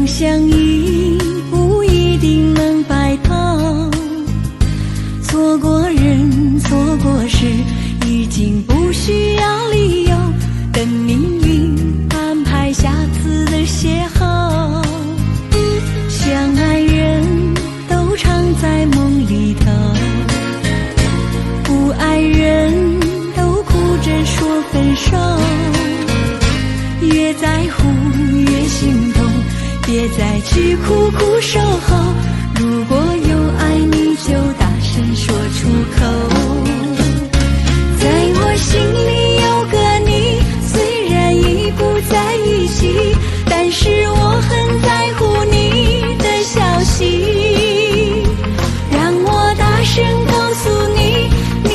两相依不一定能白头，错过人错过事已经不需要理由，等命运安排下次的邂逅。相爱人都常在梦里头，不爱人都哭着说分手。越在乎越心痛，别再去苦苦守候，如果有爱你就大声说出口。在我心里有个你，虽然已不在一起，但是我很在乎你的消息。让我大声告诉你，你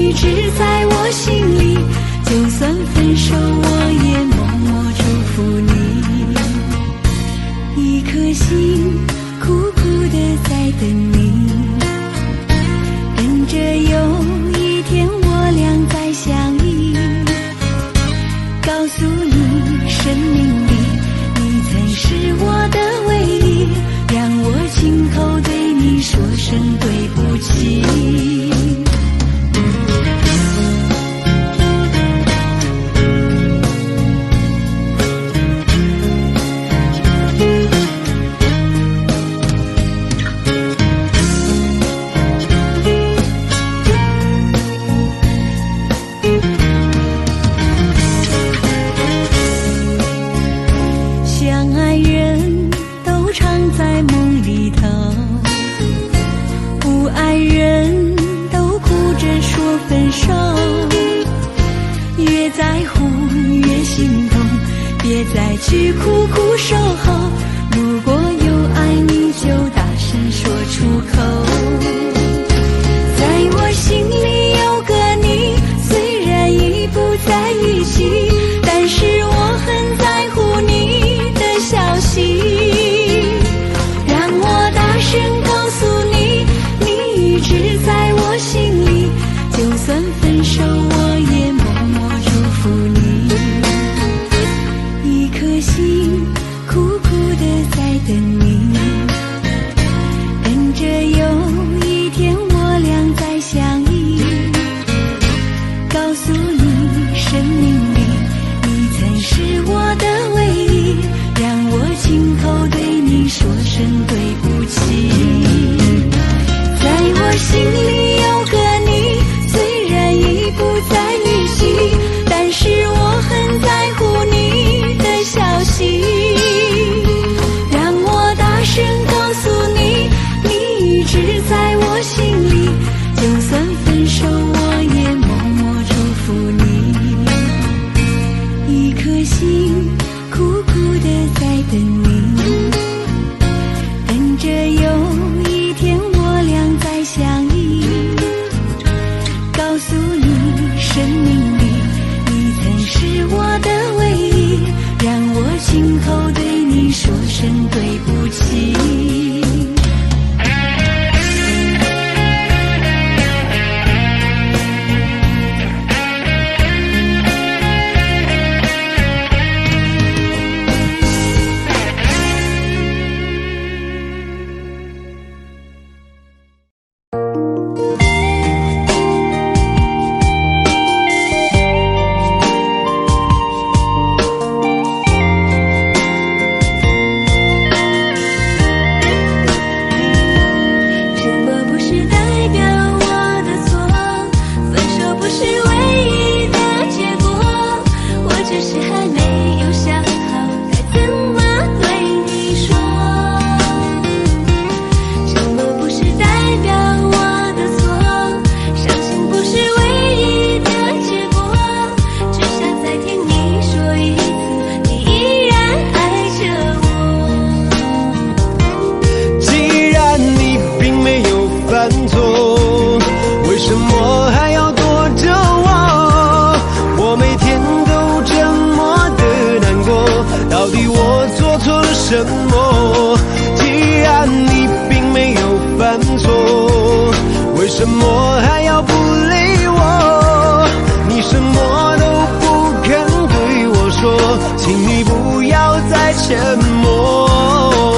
一直在我心里，就算分手我也默默祝福你。一颗心苦苦地在等你，跟着有一天我俩再相依。告诉你生命里你曾是我的唯一，让我今后对你说声对不起。相爱人都常在梦里头，不爱人都哭着说分手。越在乎越心痛，别再去苦苦守候，如果有爱你就大声说出口。在我心里有个你，虽然已不在一起，但是我很在乎你的消息。让我大声告诉你，你一直在我心里，就算分手我也默默祝福你。一颗心苦苦地在等你，跟着有一天我俩再相依。告诉你生命里你曾是我的唯一，让我今后对你说声对不起。在我心里有个你，虽然已不在一起，但是我很在乎你的消息。让我大声告诉你，你一直在我心里，就算分手我也默默祝福你。一颗心苦苦地在等你，跟着有一天我俩再相依。告诉你生命里你曾是我的唯一，让我今后对你说声对不起。什么？既然你并没有犯错，为什么还要不理我？你什么都不肯对我说，请你不要再沉默。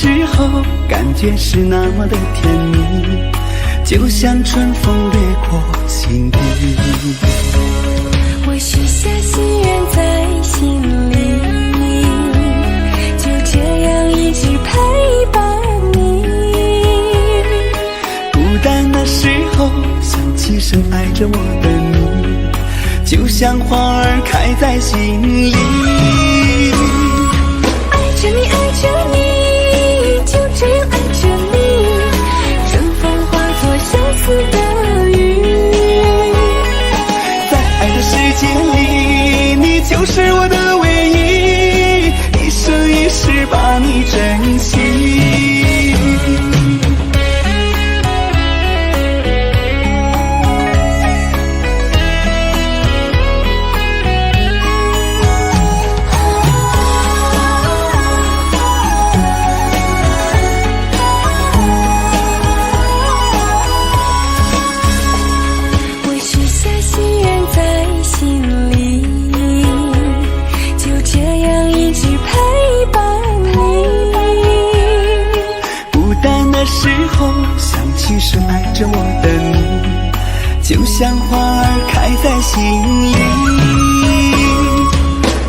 时候，感觉是那么的甜蜜，就像春风掠过心底。我许下心愿在心里，就这样一直陪伴你。孤单的时候，想起深爱着我的你，就像花儿开在心里。爱着你，爱着你，就这样爱着你，春风化作相思的雨。在爱的世界里，你就是我的唯一，一生一世把你珍惜。时候想起深爱着我的你，就像花儿开在心里。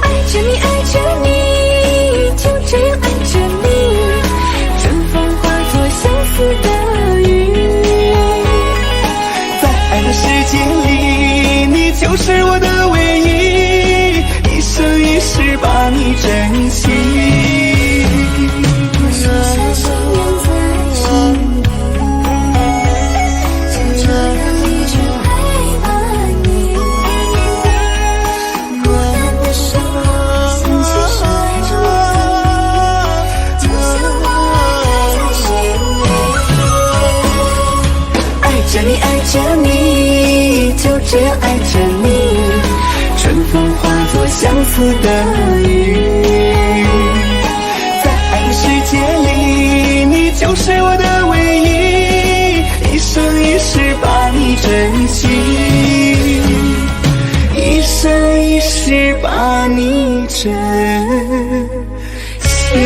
爱着你，爱着你，就这样爱着你，春风化作相思的雨。在爱的世界里，你就是我的唯一，一生一世把你珍惜。爱着你，就这样爱着你，春风化作相思的雨。在爱的世界里，你就是我的唯一，一生一世把你珍惜，一生一世把你珍惜。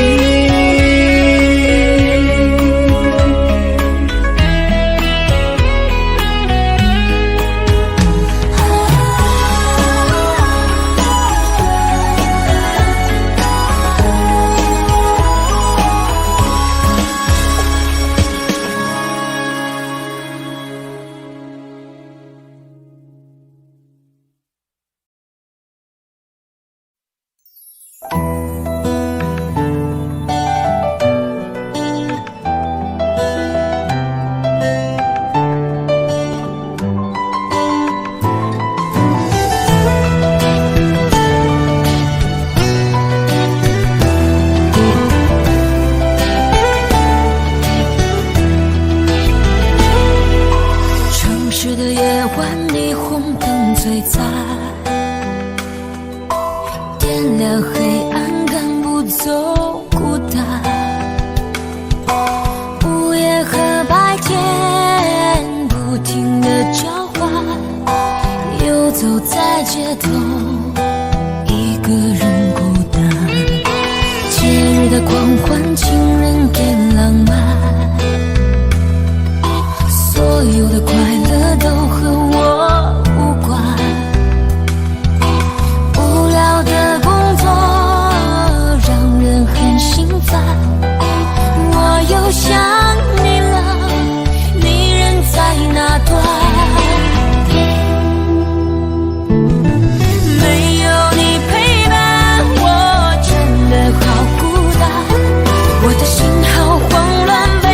我的心好慌乱。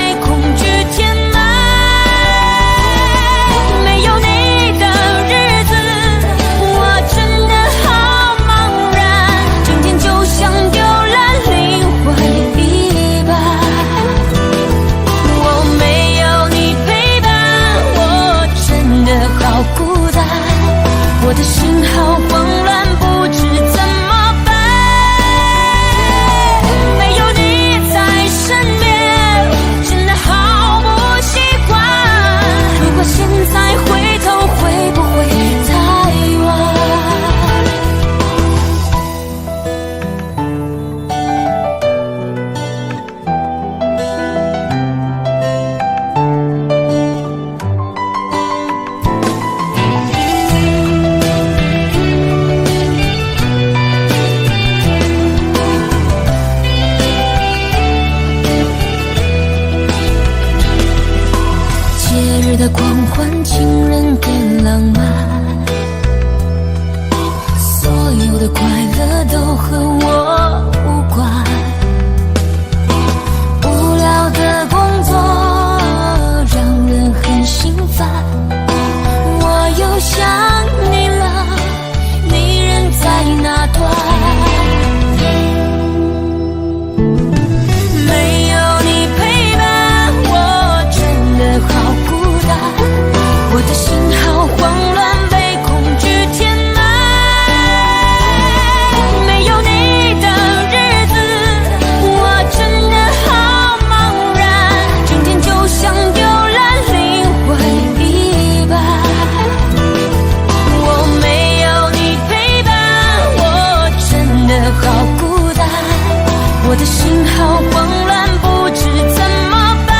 我的心好慌乱，不知怎么办。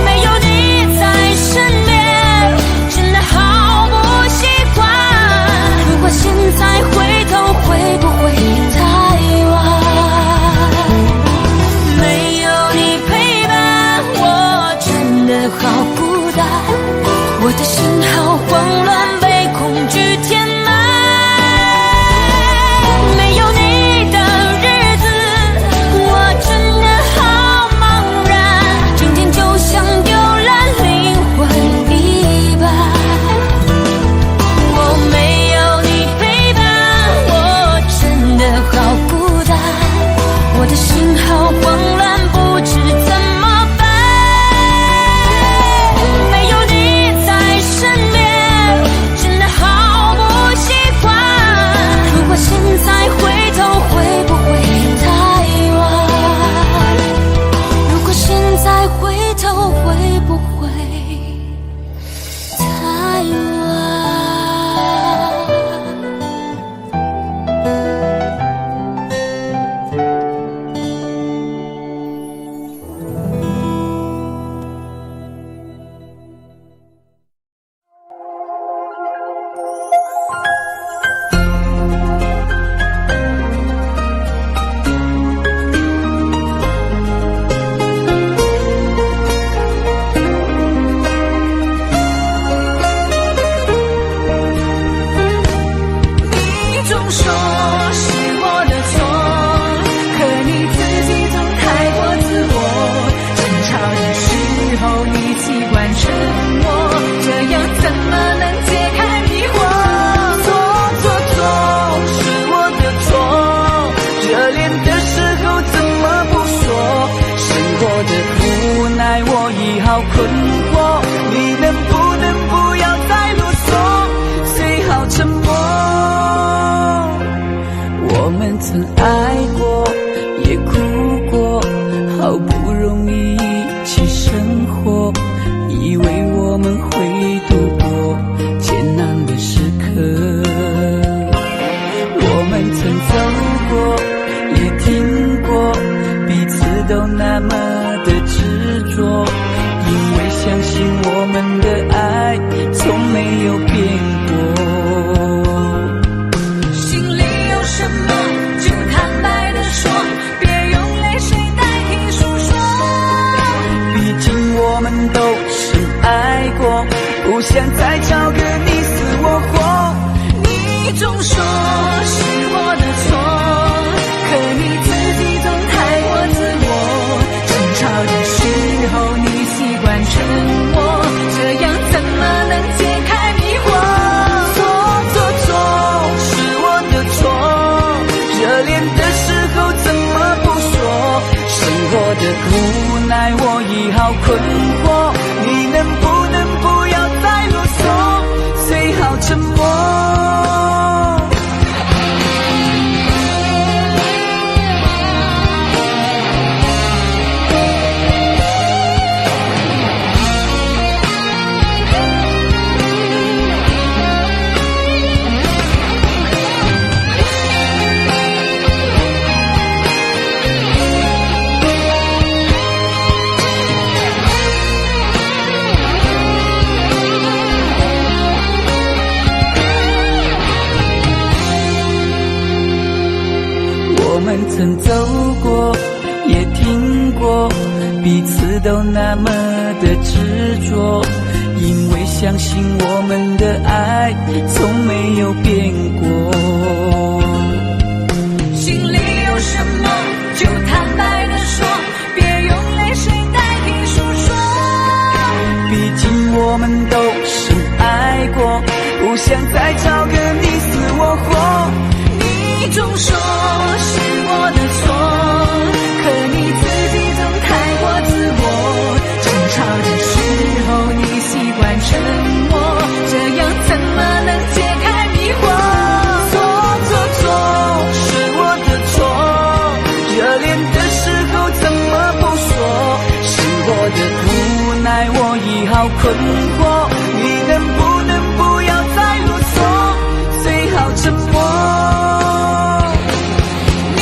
没有你在身边，真的好不习惯。如果现在回头，会不会太晚？没有你陪伴，我真的好孤单。我的心好慌乱，被恐惧填满。没有你的日子，我真的好茫然，今天就像丢了灵魂一般。我没有你陪伴，我真的好孤单。我的心好慌乱，不知怎么办。没有你在身边，真的好不习惯。如果现在回头，会不会太晚？如果现在回头，会不会太晚？你总说是我的错，可你自己总太过自我。争吵的时候你习惯沉默，这样怎么能解开迷惑？错，是我的错。热恋的时候怎么不说？生活的无奈我已好困惑，你能不能不要再啰嗦？最好沉默。我们曾爱过，也哭过，好不容易一起生活，以为我们会度过艰难的时刻。我们曾走过，也听过，彼此都那么的执着，因为相信我们的爱从没有变过。心里有什么就坦白地说，别用泪水代替诉说。毕竟我们都深爱过，不想再找个你死我活。你总说是我的错，可你自己总太过自我。争吵的时候你习惯沉默，这样怎么能解开迷惑？错，是我的错。热恋的时候怎么不说？生活的无奈我已好困惑，你能不能不要再啰嗦？最好沉默。我们曾走过，也听过，彼此都那么的执着，因为相信我们的爱从没有变过。心里有什么就坦白地说，别用泪水代替诉说。毕竟我们都深爱过，不想再找个你死我活。你总说是我的错，可你自己总太过自我。争吵的时候你习惯沉默，这样怎么能解开迷惑？错，是我的错。热恋的时候怎么不说？生活的无奈我已好困惑，你能不能不要再啰嗦？最好沉默。你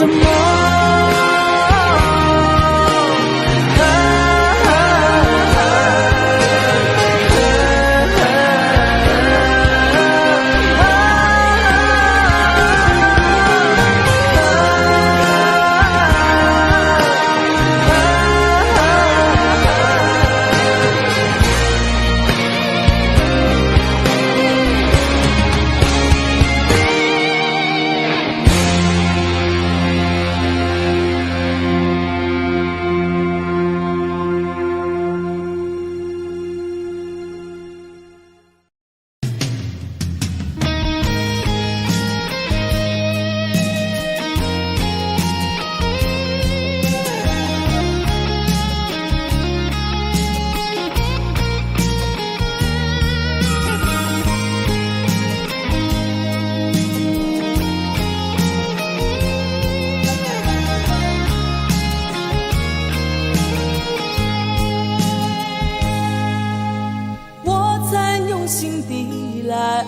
什么？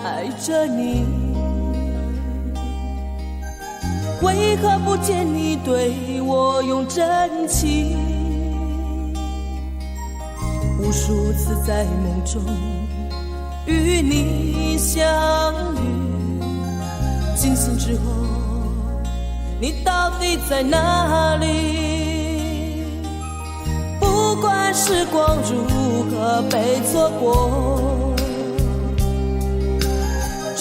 爱着你，为何不见你对我用真情？无数次在梦中与你相遇，惊醒之后，你到底在哪里？不管时光如何被错过，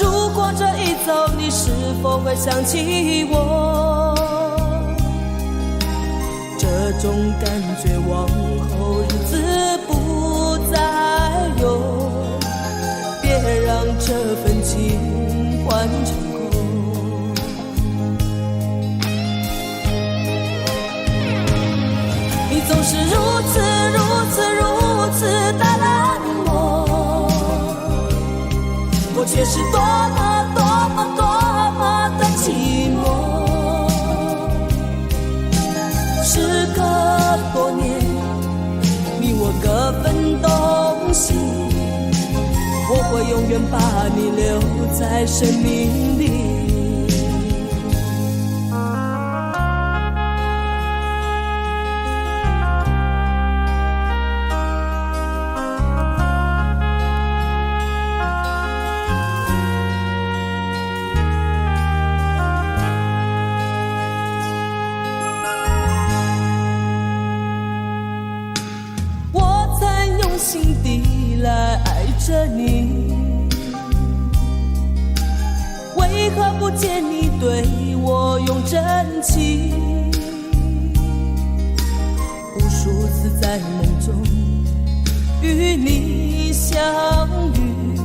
如果这一走，你是否会想起我？这种感觉往后日子不再有，别让这份情换成空。你总是如此的冷漠，我却是多么的寂寞。时隔多年，你我各分东西，我会永远把你留在生命里。心底来爱着你，为何不见你对我用真情？无数次在梦中与你相遇，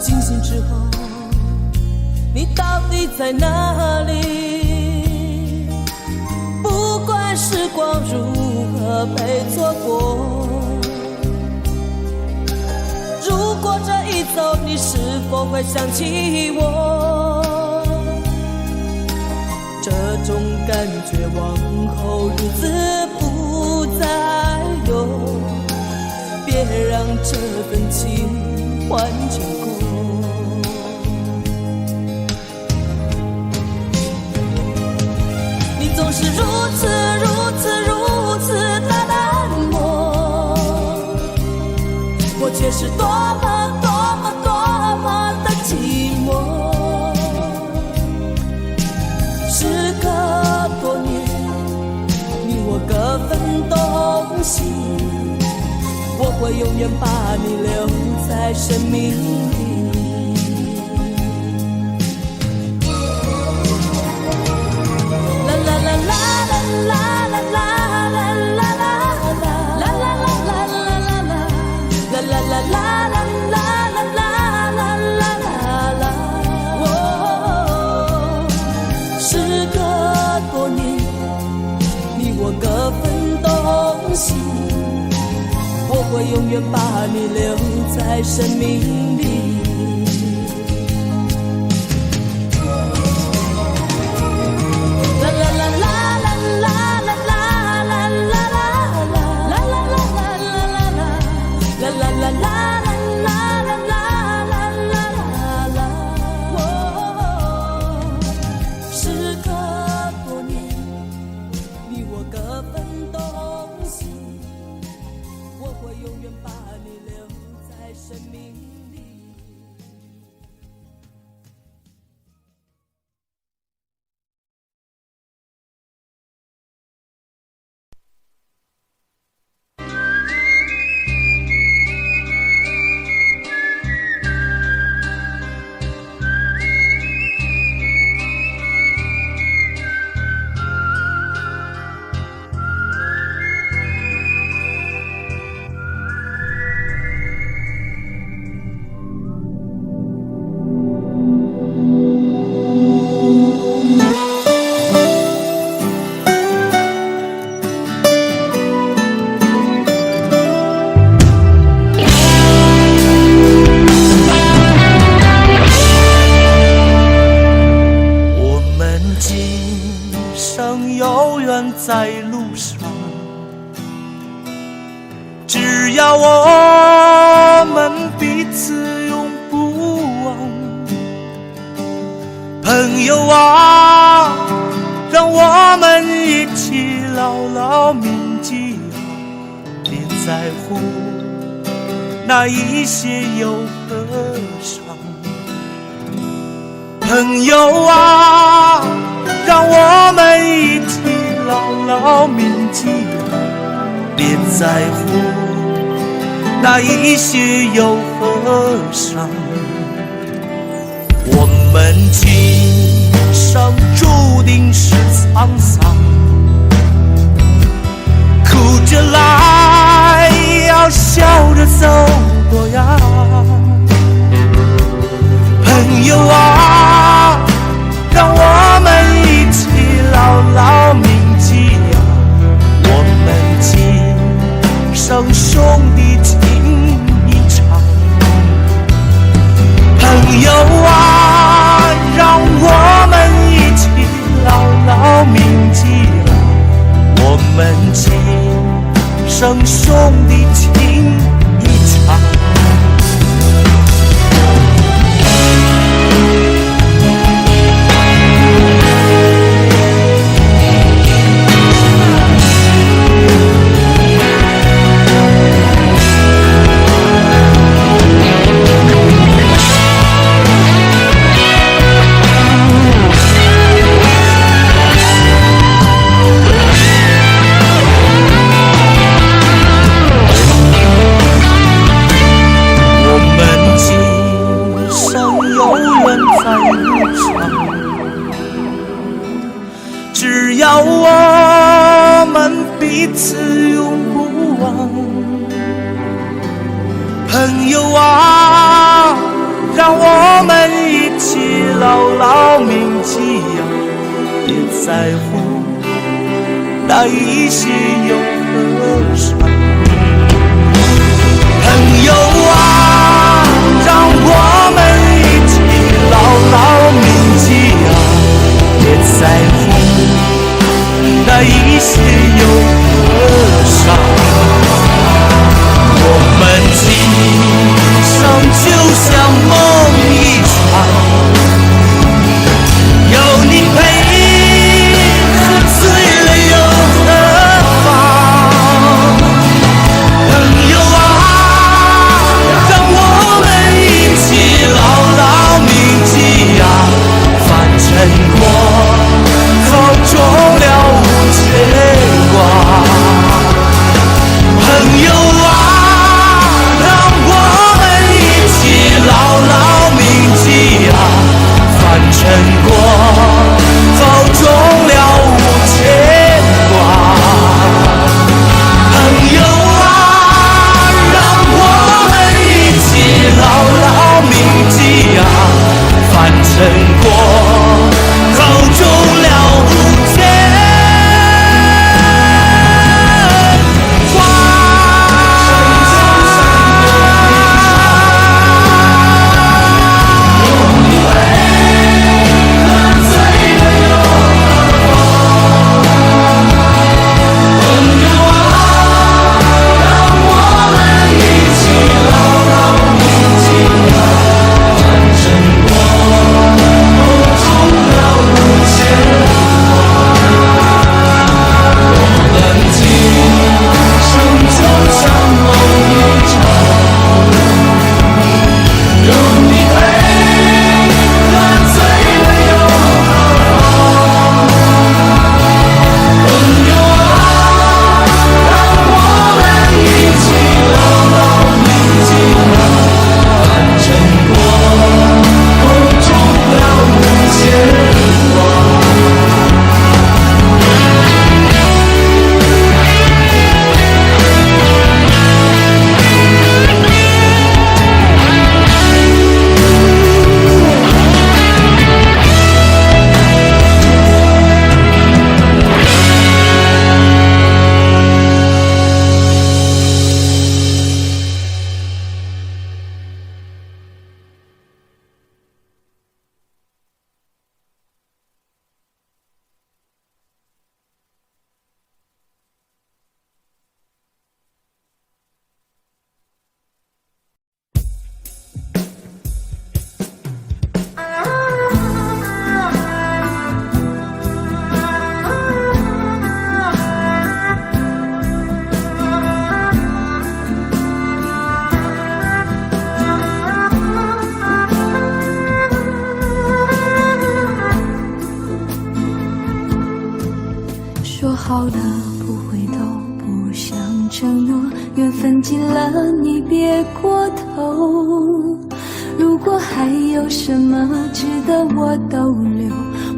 惊醒之后，你到底在哪里？不管时光如何被错过，如果这一走，你是否会想起我？这种感觉往后日子不再有，别让这份情换成空。你总是如此的冷漠，我却是多么的寂寞。时隔多年，你我各分东西，我会永远把你留在生命里。啦啦啦啦啦啦啦啦。时隔多年，你我各分东西，我会永远把你留在生命里。啦啦啦啦啦啦啦啦啦啦啦啦啦啦。时隔多生有缘在路上，只要我们彼此永不忘。朋友啊，让我们一起牢牢铭记啊，别在乎那一些忧和伤。朋友啊，让我们一起牢牢铭记啊，别在乎那一些忧和伤。我们今生注定是沧桑，哭着来，要笑着走过呀。朋友啊，让我们一起牢牢铭记呀，我们今生兄弟情一场。朋友啊，让我们一起牢牢铭记呀，我们今生兄弟情一场。只要我们彼此永不忘。朋友啊，让我们一起牢牢铭记呀，别在乎那一些忧和伤。朋友啊，让我们一起牢牢铭记呀，别在乎那一些忧和伤。我们今生就像梦一场，有你陪，喝醉了又何妨？朋友啊，让我们一起牢牢铭记呀，凡尘过，走中了无缺。说好了不回头，不想承诺，缘分尽了你别过头。如果还有什么值得我逗留，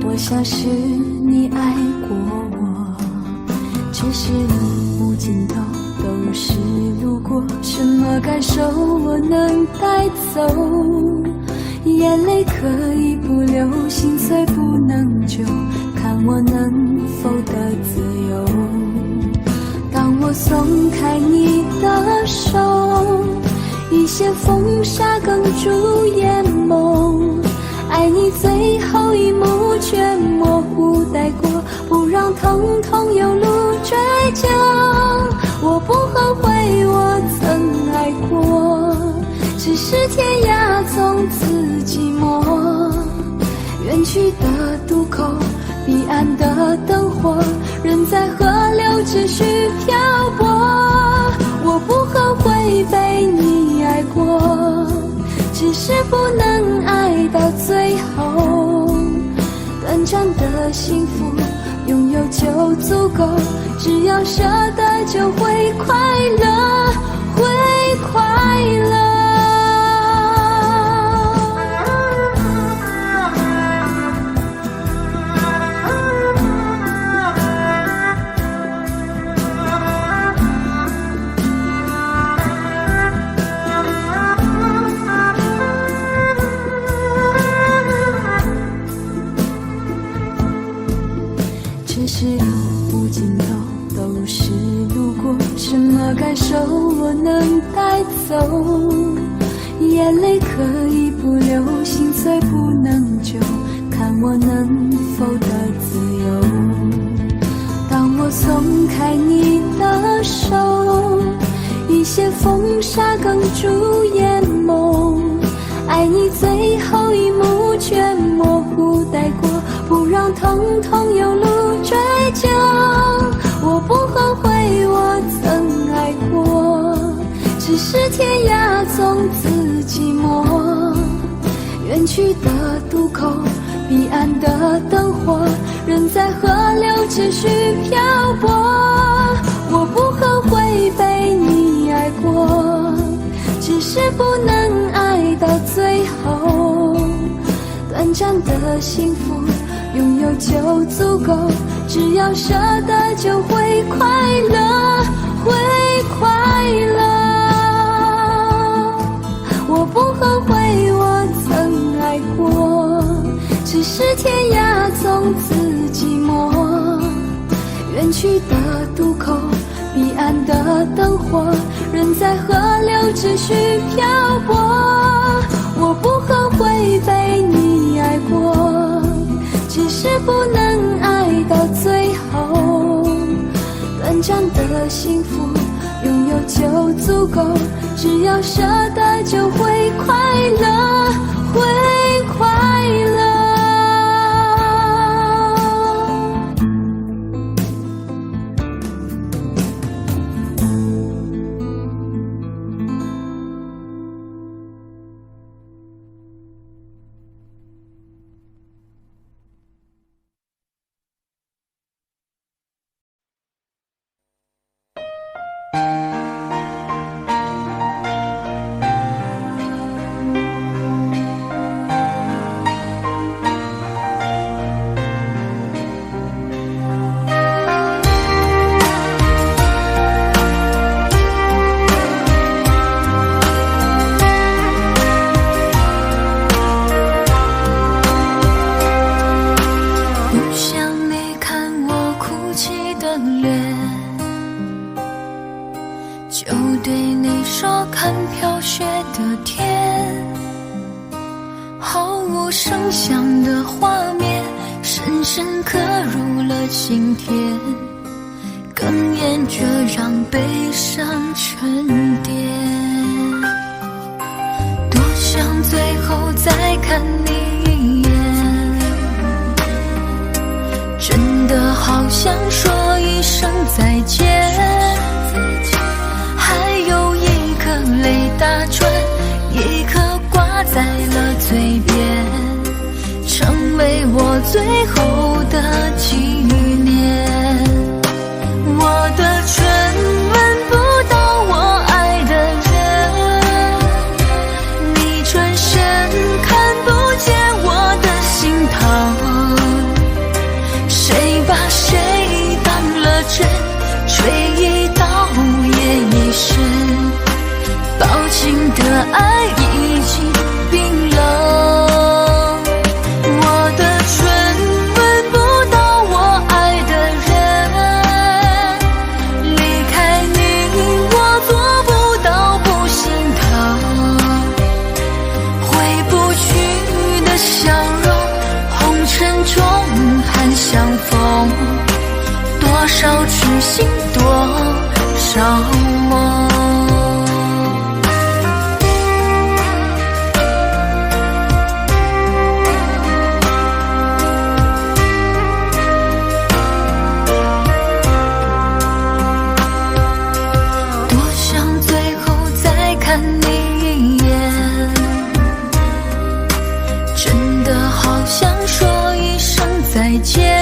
我想是你爱过我。只是路无尽头，都是路过，什么感受我能带走？眼泪可以不流，心碎不能救，看我能否得自由。当我松开你的手，一些风沙哽住眼眸，爱你最后一幕却模糊带过，不让疼痛有路追究。我不后悔我曾爱过，只是天涯从此寂寞。远去的渡口，彼岸的灯火，人在河流只需漂泊。我不后悔被你爱过，只是不能爱到最后。短暂的幸福拥有就足够，只要舍得就会快乐，会快乐。只是路无尽头，都是路过，什么感受我能带走？眼泪可以不流，心碎不能救，看我能否得自由。当我松开你的手，一些风沙哽住眼眸，爱你最后一幕却模糊带过，不让疼痛有路追究。我不后悔我曾爱过，只是天涯从此寂寞。远去的渡口，彼岸的灯火，人在河流只需漂泊。我不后悔被你爱过，只是不能爱到最后。短暂的幸福拥有就足够，只要舍得就会快乐，会快乐。我不后悔我曾爱过，只是天涯从此寂寞。远去的渡口，彼岸的灯火，人在河流只需漂泊。我不后悔被你爱过，只是不能爱到最后。短暂的幸福拥有就足够，只要舍得就会快乐，会快乐。最后的纪念。少痴心，多少梦。多想最后再看你一眼，真的好想说一声再见。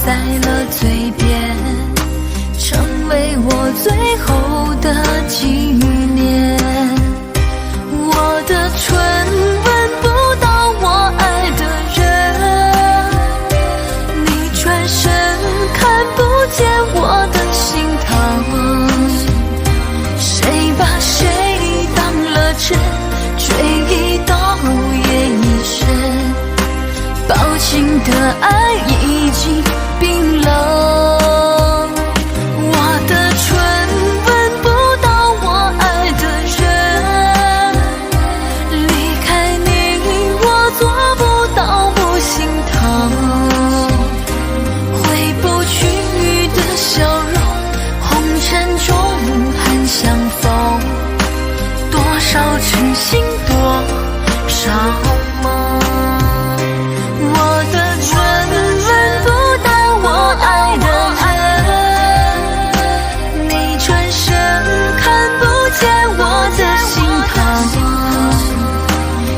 在了嘴边，成为我最后的纪念。我的唇吻不到我爱的人，你转身看不见我的心疼。谁把谁当了真，追忆到夜已深，抱紧的爱已经冰冷，我的唇吻不到我爱的人，离开你我做不到不心疼，回不去的笑容，红尘中还相逢，多少痴心，多少梦。我的唇吻不到我爱的人，你转身看不见我的心疼。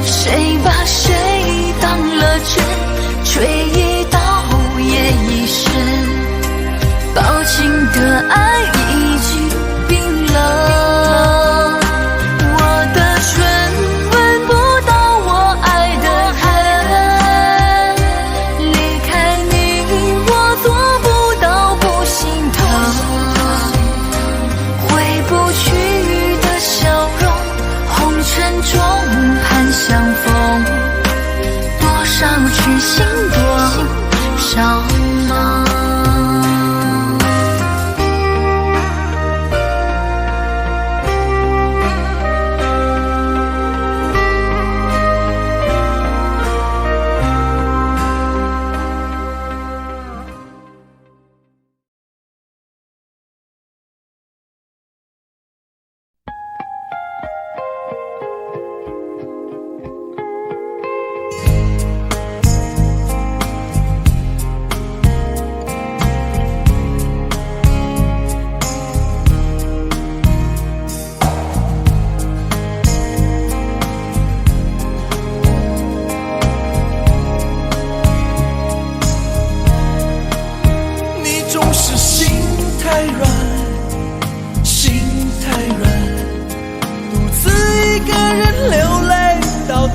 谁把谁当了真，追忆到夜已深，抱紧的爱已经冰冷。相逢，多少痴心，多少梦。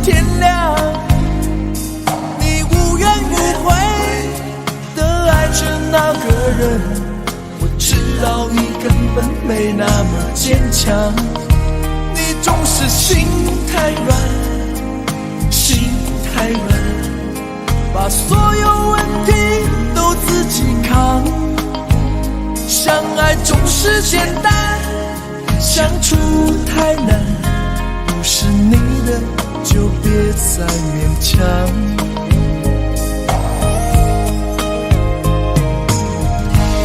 天亮，你无怨无悔的爱着那个人，我知道你根本没那么坚强，你总是心太软，心太软，把所有问题都自己扛，相爱总是简单，相处太难，不是你的就别再勉强。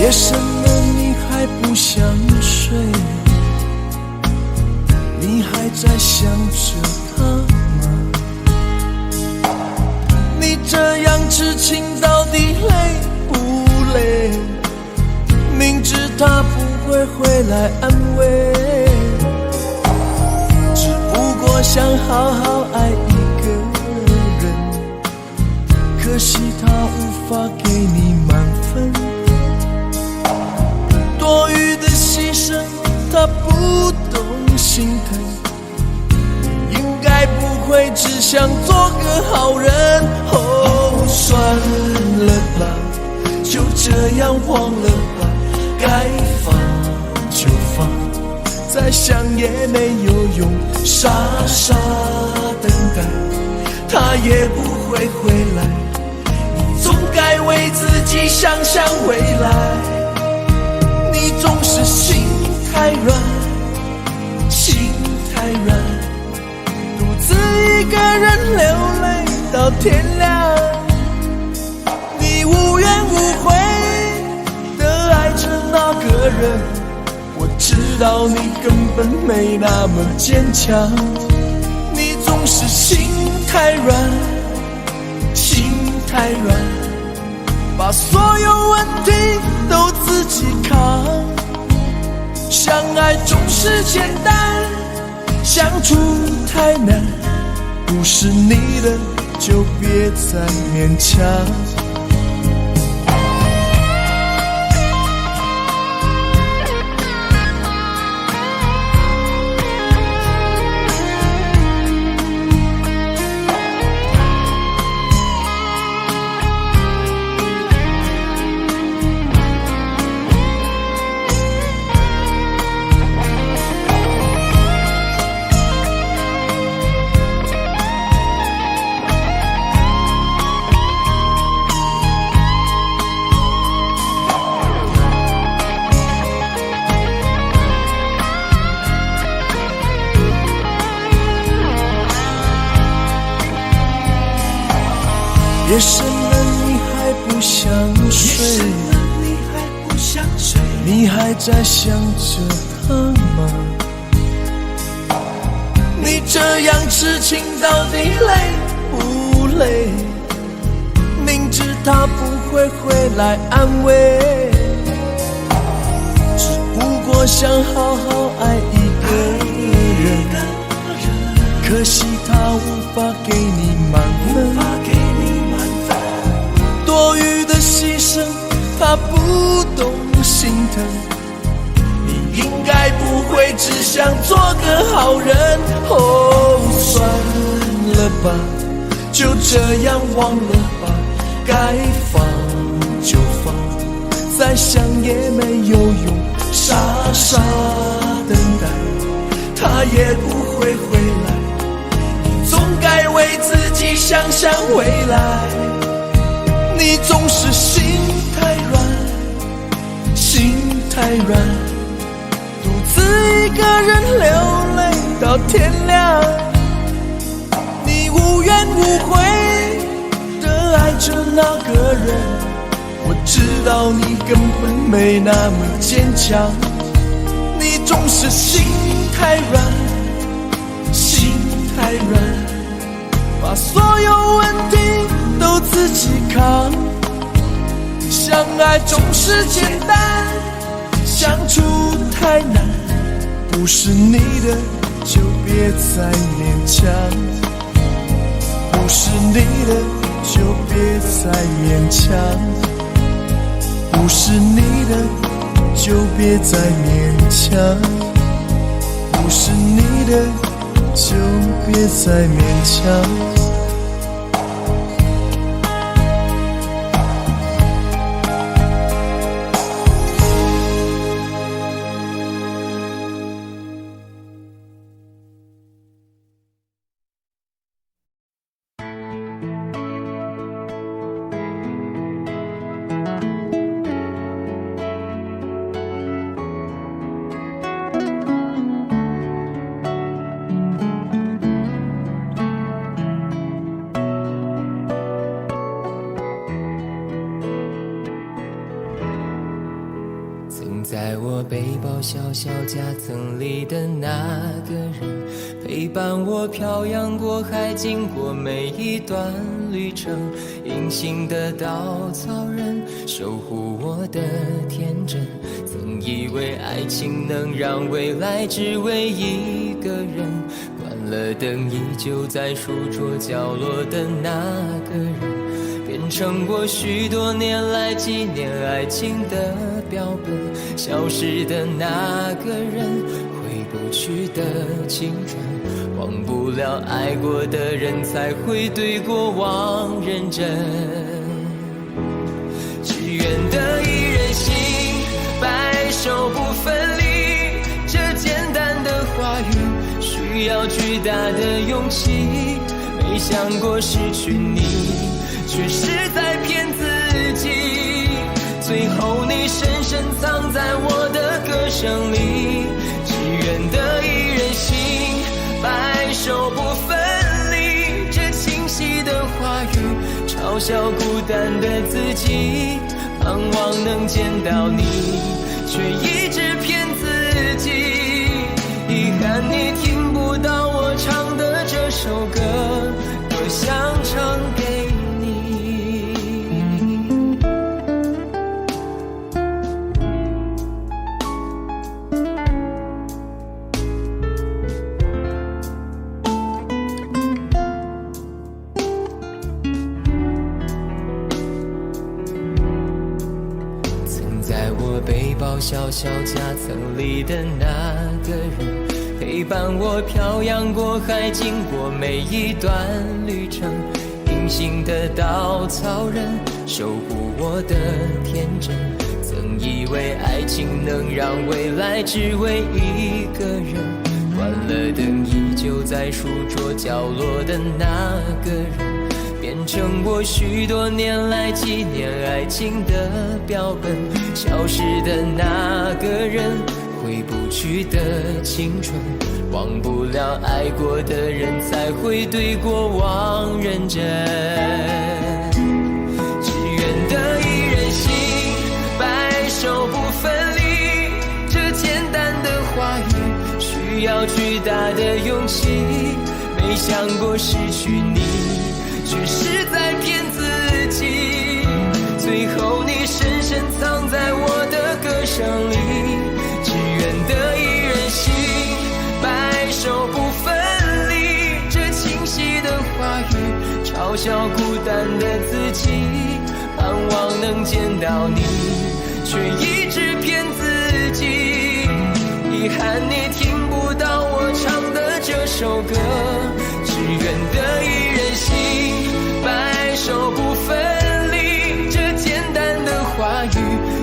夜深了你还不想睡，你还在想着他吗？你这样痴情到底累不累？明知他不会回来安慰，想好好爱一个人，可惜他无法给你满分，多余的牺牲他不懂心疼，你应该不会只想做个好人。哦，算了吧，就这样忘了吧，该放就放，再想也没有用，傻傻等待，他也不会回来，你总该为自己想想未来。你总是心太软，心太软，独自一个人流泪到天亮。你无怨无悔地爱着那个人，我知道你根本没那么坚强。你总是心太软，心太软，把所有问题都自己扛。相爱总是简单，相处太难，不是你的就别再勉强。夜深了你还不想睡，你还在想着他吗？你这样痴情到底累不累？明知他不会回来安慰，只不过想好好爱一个人，可惜他无法给你满分，多余的牺牲他不懂心疼。你应该不会只想做个好人，哦，算了吧，就这样忘了吧，该放就放，再想也没有用，傻傻等待他也不会回来，你总该为自己想想未来。你总是心太软，心太软，独自一个人流泪到天亮。你无怨无悔地爱着那个人，我知道你根本没那么坚强。你总是心太软，心太软，把所有问题都自己扛。相爱总是简单，相处太难，不是你的就别再勉强，不是你的就别再勉强，不是你的就别再勉强，不是你的就别再勉强。在我背包小小夹层里的那个人，陪伴我漂洋过海，经过每一段旅程。隐形的稻草人，守护我的天真。曾以为爱情能让未来只为一个人，关了灯依旧在书桌角落的那个人，变成我许多年来纪念爱情的标本。消失的那个人，回不去的青春，忘不了爱过的人，才会对过往认真。只愿得一人心，白首不分离。这简单的话语，需要巨大的勇气。没想过失去你，却是在骗自己。最后你深深藏在我的歌声里，只愿得一人心，白首不分离。这清晰的话嘲笑孤单的自己，盼望能见到你，却一直骗自己。遗憾你听不到我唱的这首歌，我想唱给你。曾在我背包小小夹层里的那个人，陪伴我漂洋过海，经过每一段旅程。隐形的稻草人，守护我的天真。曾以为爱情能让未来只为一个人，关了灯依旧在书桌角落的那个人，变成我许多年来纪念爱情的标本。消失的那个人，回不去的青春，忘不了爱过的人，才会对过往认真。只愿得一人心，白首不分离，这简单的话语需要巨大的勇气。没想过失去你，却是在骗自己。最后你深深藏在我的歌声里，只愿得一人心，白首不分离。这清晰的话语嘲笑孤单的自己，盼望能见到你，却一直骗自己。遗憾你听不到我唱的这首歌，只愿得一人心，白首不分离。这简单的话语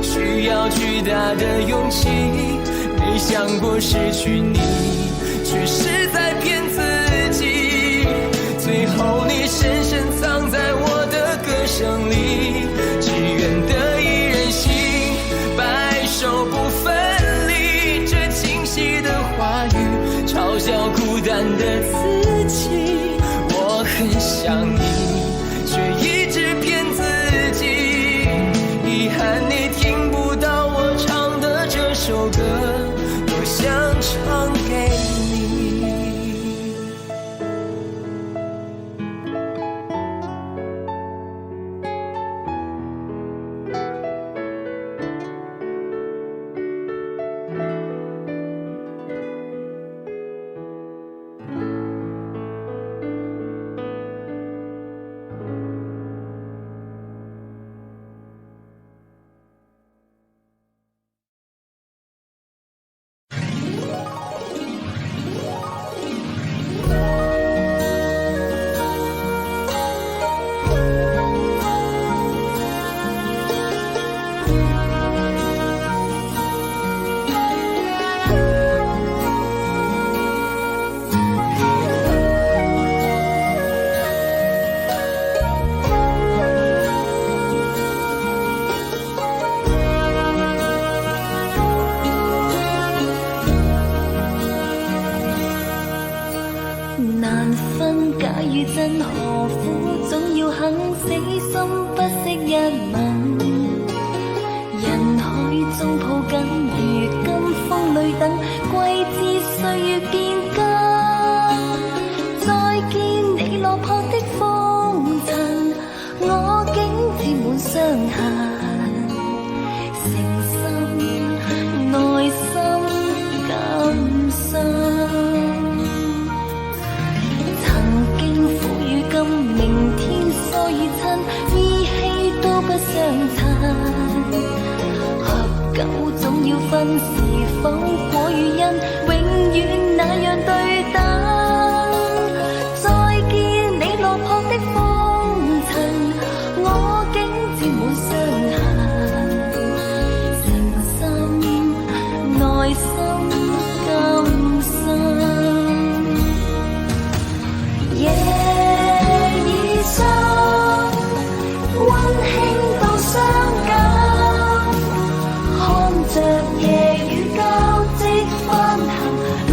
需要巨大的勇气。没想过失去你，却是在骗自己。最后你深深藏在我的歌声里，只愿得一人心，白首不分离。这清晰的话语嘲笑孤单的自己。我很想你，却一直骗自己。遗憾你听不到我唱的这首歌，我想唱给你。難分假與真，何苦總要肯死心不惜一吻？人海中抱緊，如今風裏等，季節歲月變更。再見你落魄的風塵，我竟沾滿傷痕。誠心內心感傷。明天疏與親，依稀都不相襯。合久總要分，是否果與因，永遠那樣對等。再見你落魄的風塵，我竟沾滿傷痕。誠心內心感傷。溫馨到傷感，看着夜雨交織翻行，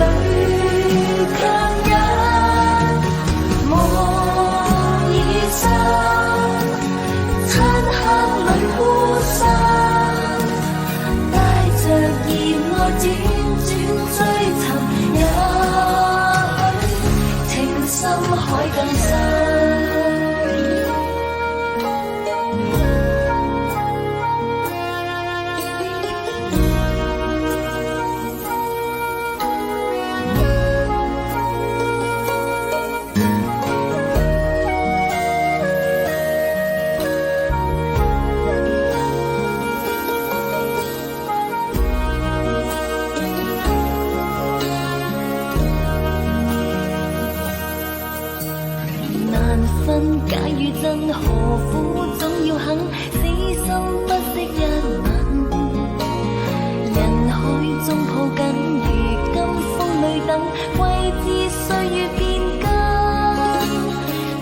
何苦總要肯死心不息一吻？人海中抱緊，如今風裏等，季節歲月變更。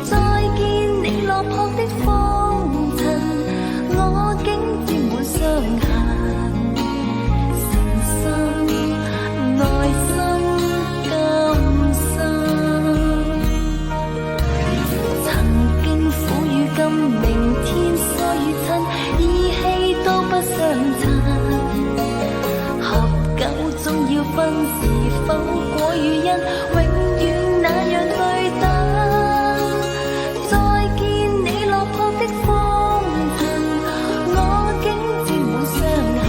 再見你落魄的風塵，我竟沾滿傷痕。誠心內心甘心，曾經苦與甘，明天疏與親，意氣都不相襯。合久總要分，是否果與因，永遠那樣對等。再見你落魄的風塵，我竟沾滿傷痕。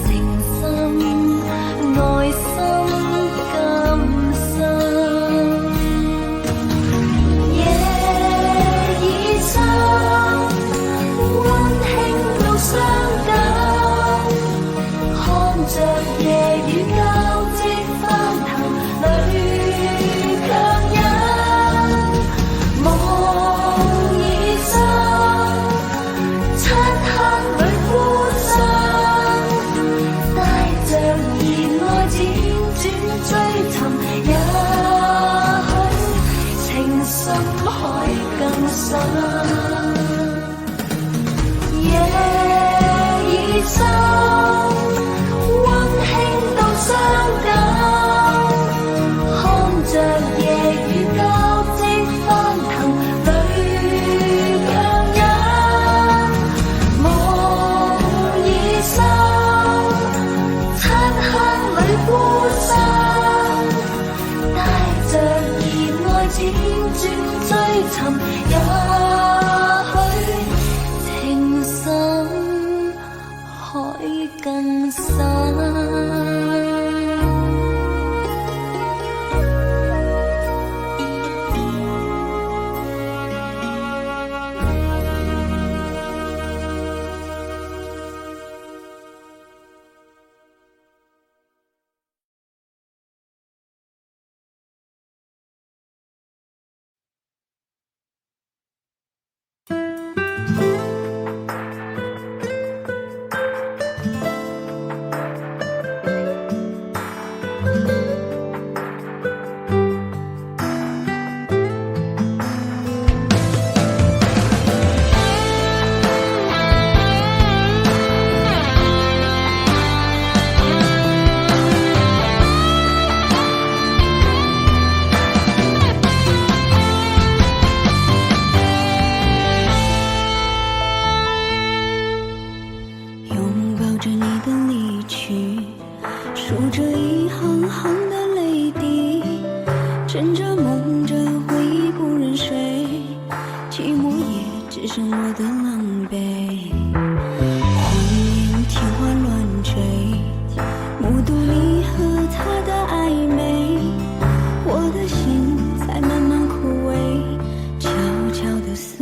誠心內心甘心，夜已深，溫馨到傷感，看着夜雨交織翻騰，淚強忍。夢已深，漆黑裏孤身，帶着熱愛輾轉追尋，也許情深海更深。夜已深，溫馨到傷感，看着夜雨交織翻騰，淚強忍。夢已深，漆黑裏孤身，帶着熱愛輾轉追尋，也許情深海更深。拥抱着你的离去，数着一行行的泪滴，枕着梦着回忆不忍睡，寂寞也只剩我的狼狈。荒野天花乱坠，目睹你和他的暧昧，我的心才慢慢枯萎，悄悄地碎。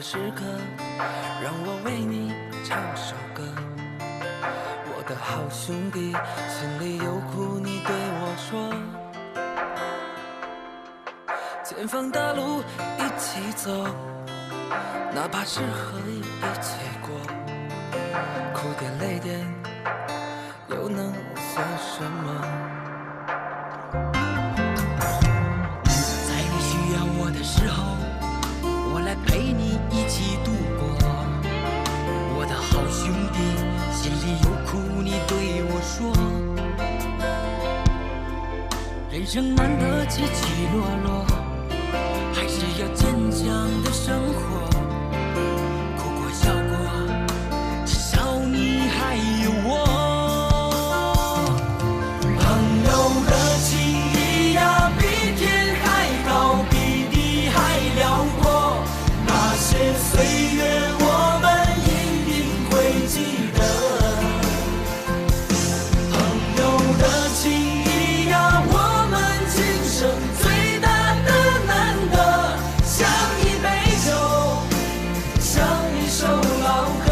时刻，让我为你唱首歌。我的好兄弟，心里有苦你对我说。前方的路一起走，哪怕是河一起过，哭点泪点又能算什么？在你需要我的时候，我来陪你一起度过。我的好兄弟，心里有苦你对我说。人生难得起起落落，还是要坚强的生活。哭过笑过，至少你还有我。朋友的情谊呀，比天还高，比地还辽阔。那些岁月我们一定会记得。朋友的情谊呀，我们今生最大的难得，像一杯酒，像一首老歌。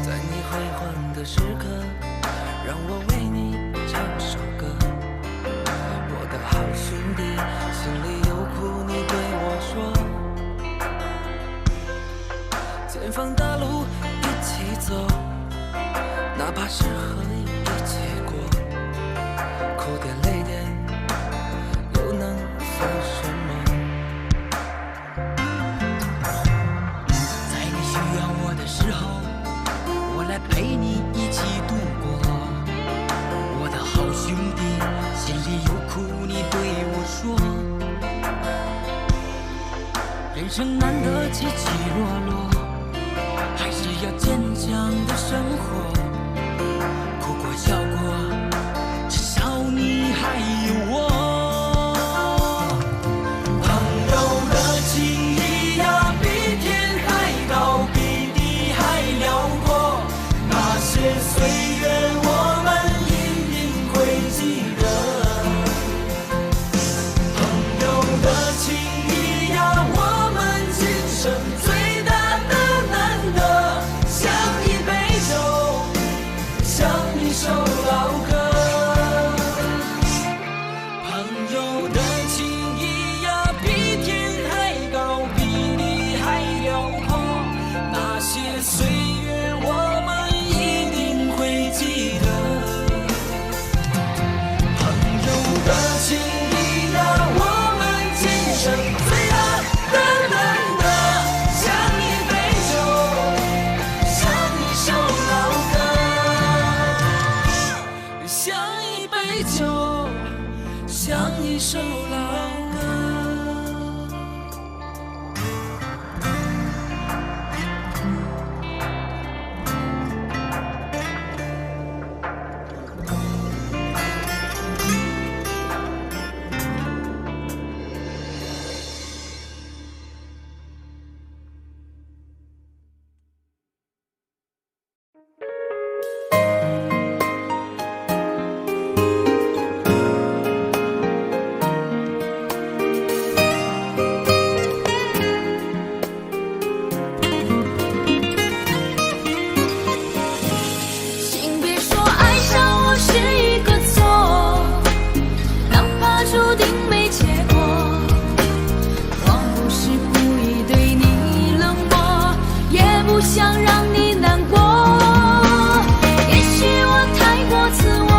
在你辉煌的时刻，让我为你唱首歌。我的好兄弟，心里有苦你对我说。前方的路一起走，哪怕是河一起过，哭点泪点又能算什么？在你需要我的时候，我来陪你一起度过。我的好兄弟，心里有苦你对我说。人生难得起起落落，还是要坚强的生活。哭过笑过，至少你还有我。朋友的情谊呀，比天还高，比地还辽阔。那些岁月我们一定会记得。朋友的情谊呀，我们今生最大的难得，像一杯酒，像一首老歌。朋友的情谊呀，比天还高，比地还辽阔。那些岁月我们一定会记得。朋友的情谊呀，我们今生最大的难得，像一杯酒，像一首老歌，像一杯酒，像一首老歌。请别说爱上我是一个错，哪怕注定没结果。我不是故意对你冷漠，也不想让你难过。也许我太过自我，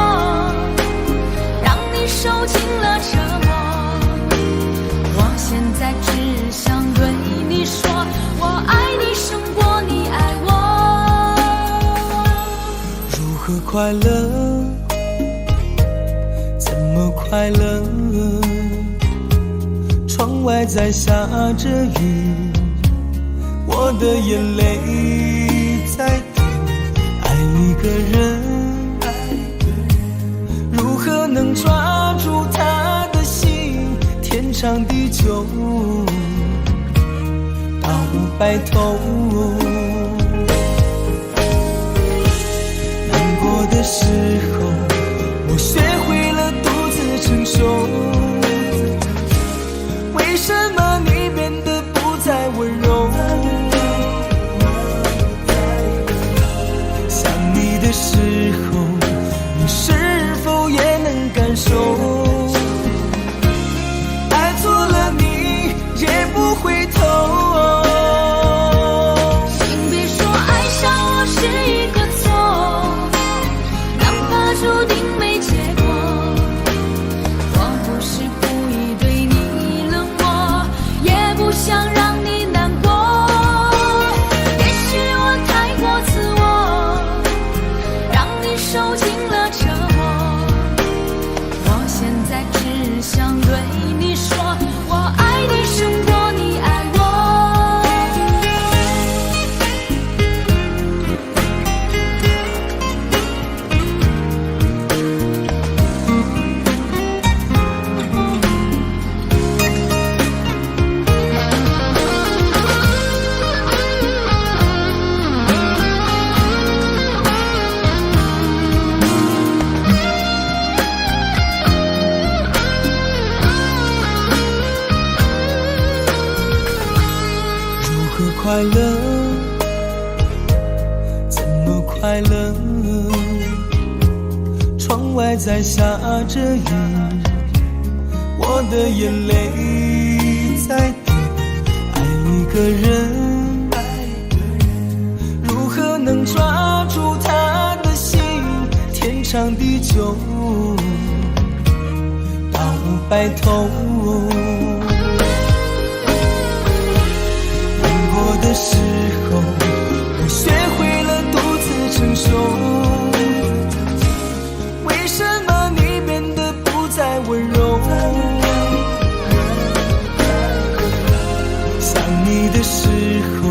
让你受尽了折磨。我现在只想对你说，我爱你胜过你爱我。如何快乐？怎么快乐？窗外在下着雨，我的眼泪在等。爱一个人，如何能抓住他的心？天长地久，到白头。难过的时候，我学会了独自承受。为什么你变得不再温柔？想你的时候，你是否也能感受？爱错了你也不回头。请别说爱上我是一个错，哪怕注定没结果。我不是故意对你冷漠，也不想让你难过。也许我太过自我，让你受尽了折磨。我现在只想对你说，我爱你胜过你爱我。快乐，怎么快乐？窗外在下着雨，我的眼泪在等。爱一个人，如何能抓住他的心？天长地久，到白头。的时候，我学会了独自承受。为什么你变得不再温柔？想你的时候，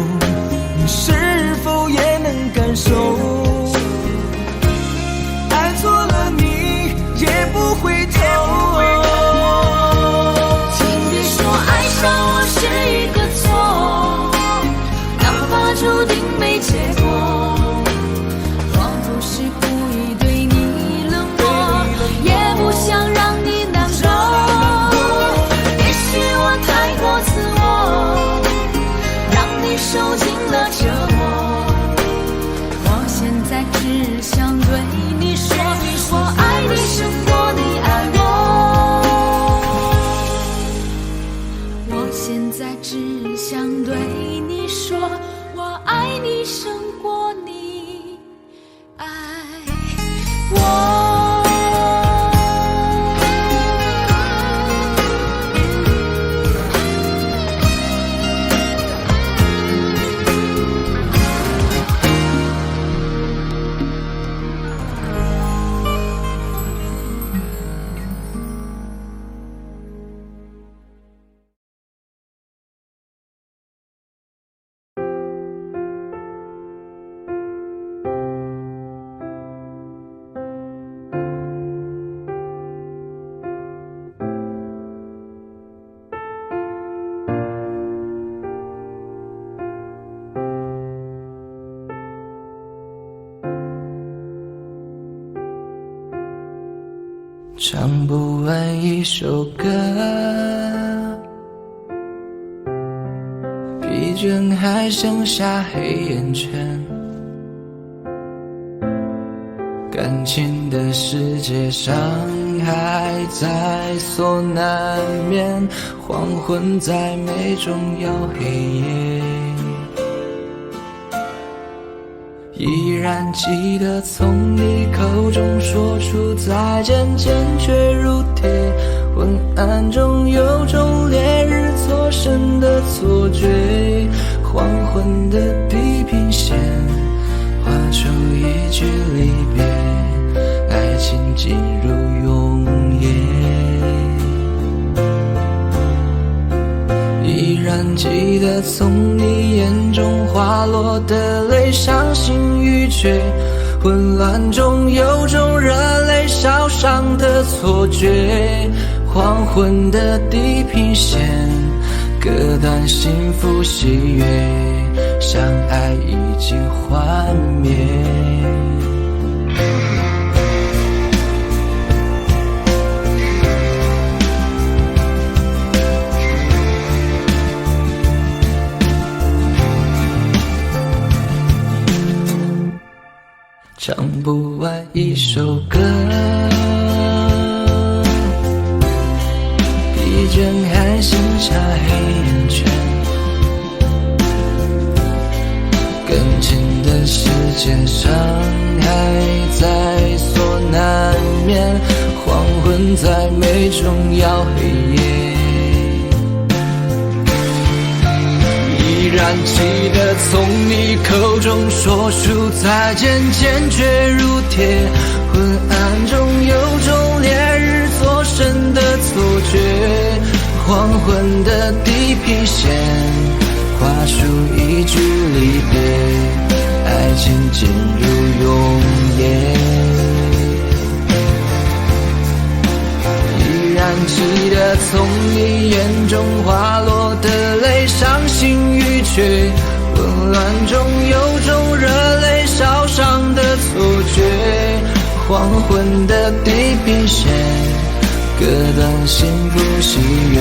你是否也能感受？爱错了你也不回头。请别说爱上我是一个错，注定没结果。我不是故意对你冷漠，也不想让你难过。也许我太过自我，让你受尽了折磨。我现在只想对你说，我爱你胜过你爱我。我现在只想对你说，我爱你胜过你爱我。唱不完一首歌，疲倦还剩下黑眼圈。感情的世界，伤害在所难免，黄昏在眉中摇黑夜。依然记得从你口中说出再见，坚决如铁。昏暗中有种烈日错身的错觉，黄昏的地平线画出一句离别，爱情进入永夜。依然记得从你眼中滑落的泪，伤心欲绝，混乱中有种热泪烧伤的错觉。黄昏的地平线，割断幸福喜悦，相爱已经幻灭。唱不完一首歌，疲倦还剩下黑眼圈，更近的时间，伤害在所难免，黄昏在眉中摇黑夜。依然记得从你口中说出再见，坚决如铁，昏暗中有种烈日灼身的错觉。黄昏的地平线，画出一句离别，爱情进入永夜。依然记得从你眼中滑落的泪，伤心欲绝，混乱中有种热泪烧伤的错觉。黄昏的地平线，割断幸福喜悦，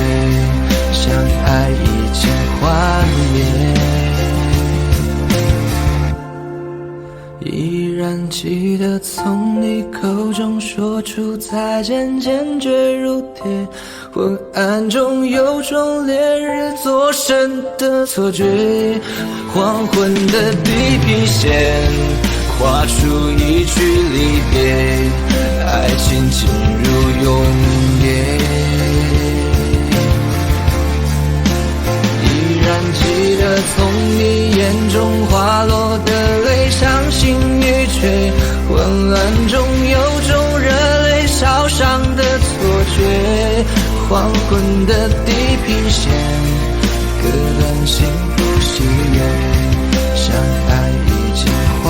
相爱已经幻灭。依然记得从你口中说出再见，坚决如铁，昏暗中有种烈日灼身的错觉。黄昏的地平线，画出一句离别，爱情进入永夜。依然记得从你眼中滑落的泪，伤心欲绝，混乱中有种热泪烧伤的错觉。黄昏的地平线，割断幸福喜悦，相爱已经幻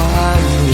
灭。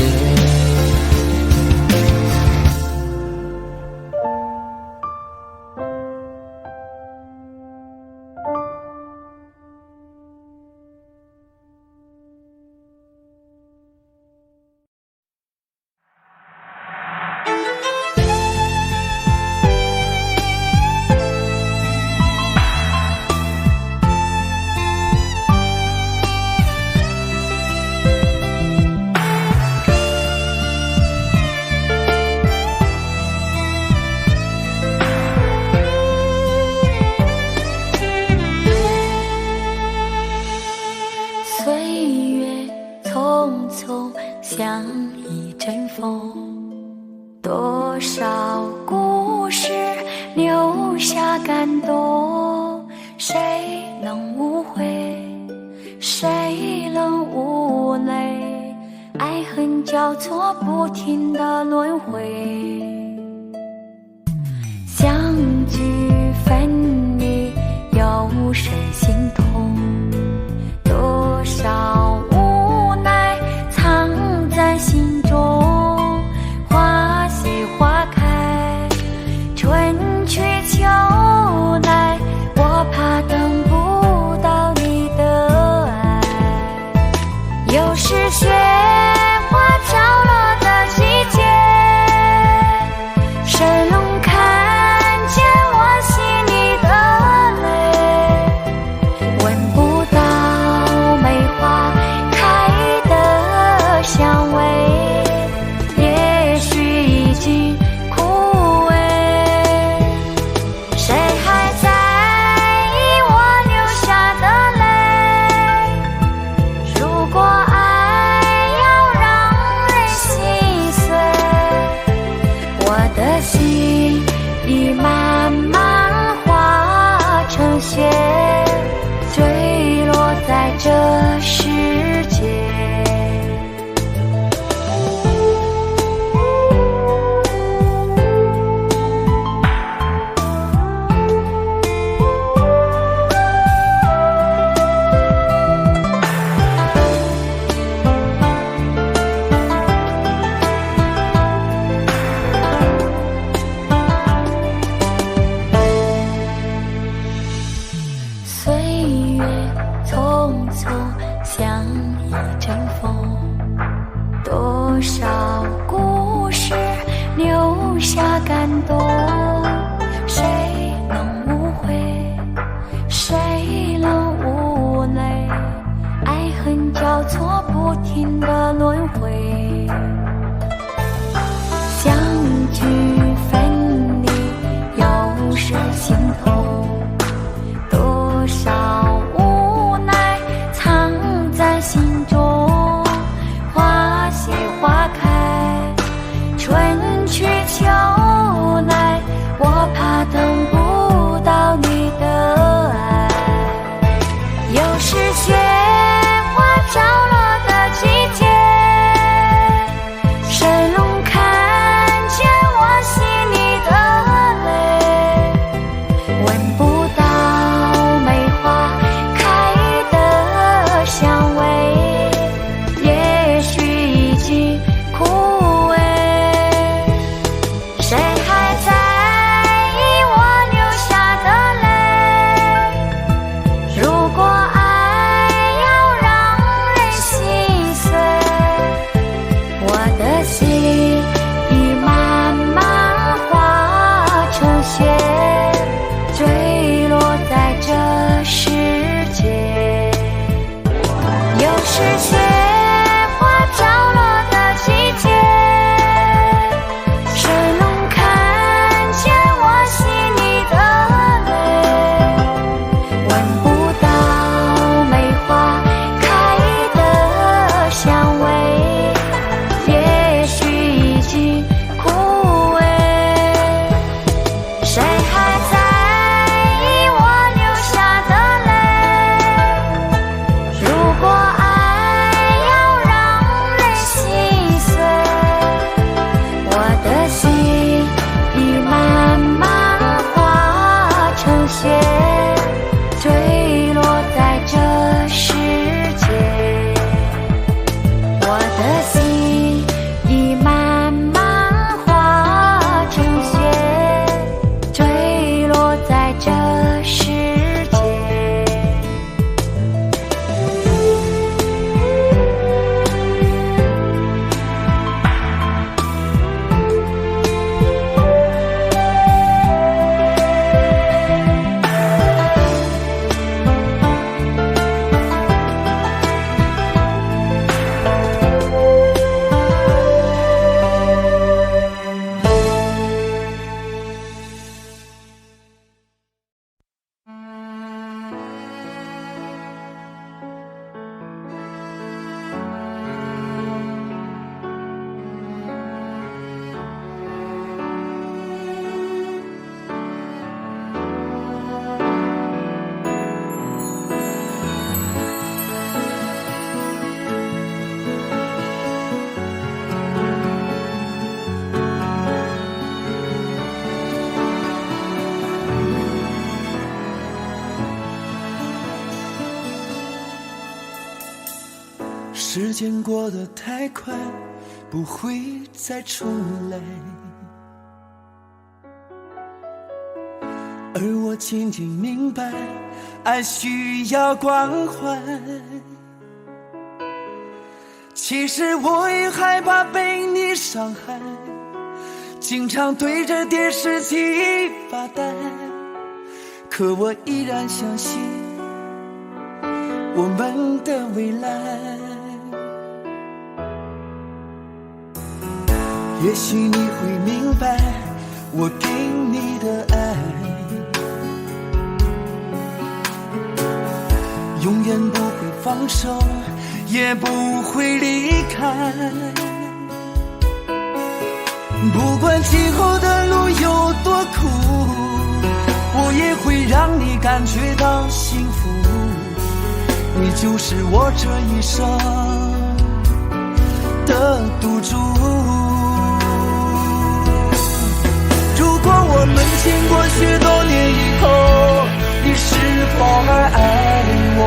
像一阵风，多少故事留下感动，谁能无悔，谁能无泪，爱恨交错，不停的轮回，相聚分离，有谁心痛，多少无奈藏在心中，花谢花开，春去秋来，我怕等不到你的爱。又是雪花飘落的季节，时间过得太快，不会再重来。而我渐渐明白，爱需要关怀。其实我也害怕被你伤害，经常对着电视机发呆。可我依然相信我们的未来。也许你会明白我给你的爱，永远不会放手，也不会离开。不管今后的路有多苦，我也会让你感觉到幸福。你就是我这一生的赌注。如果我们经过许多年以后，你是否还爱我？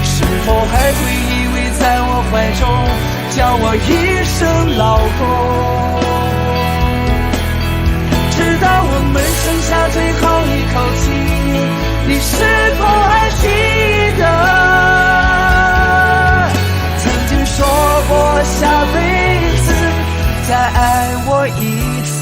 是否还会依偎在我怀中，叫我一声老公？直到我们剩下最后一口气，你是否还记得曾经说过下辈子再爱我一次？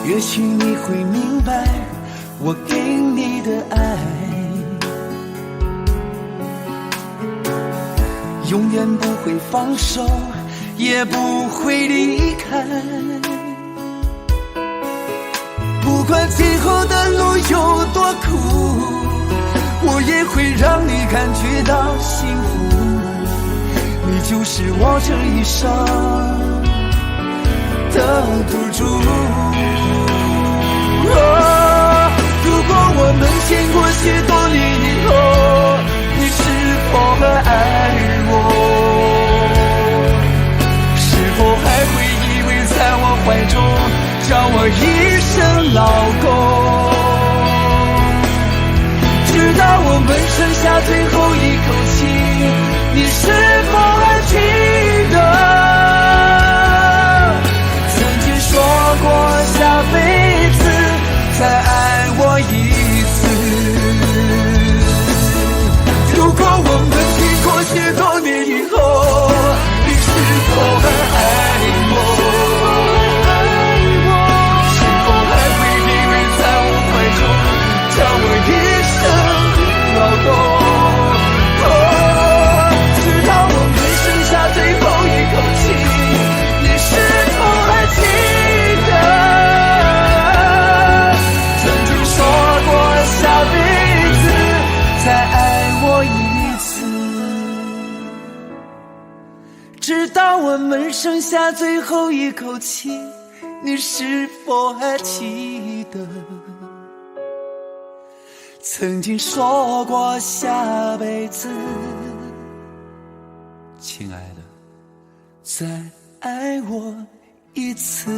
也许你会明白我给你的爱，永远不会放手，也不会离开。不管今后的路有多苦，我也会让你感觉到幸福。你就是我这一生的赌注。如果我们经过许多年以后，你是否还爱我？是否还会依偎在我怀中，叫我一声老公？直到我们剩下最后一口气，你是否还记得说过下辈子再爱我一次？如果我们经过许多年以后，你是否还爱我？是否还会依偎在我怀中，叫我一声老公？直到我们剩下最后一口气，你是否还记得曾经说过下辈子再爱我一次？直到我们剩下最后一口气，你是否还记得曾经说过下辈子，亲爱的，再爱我一次？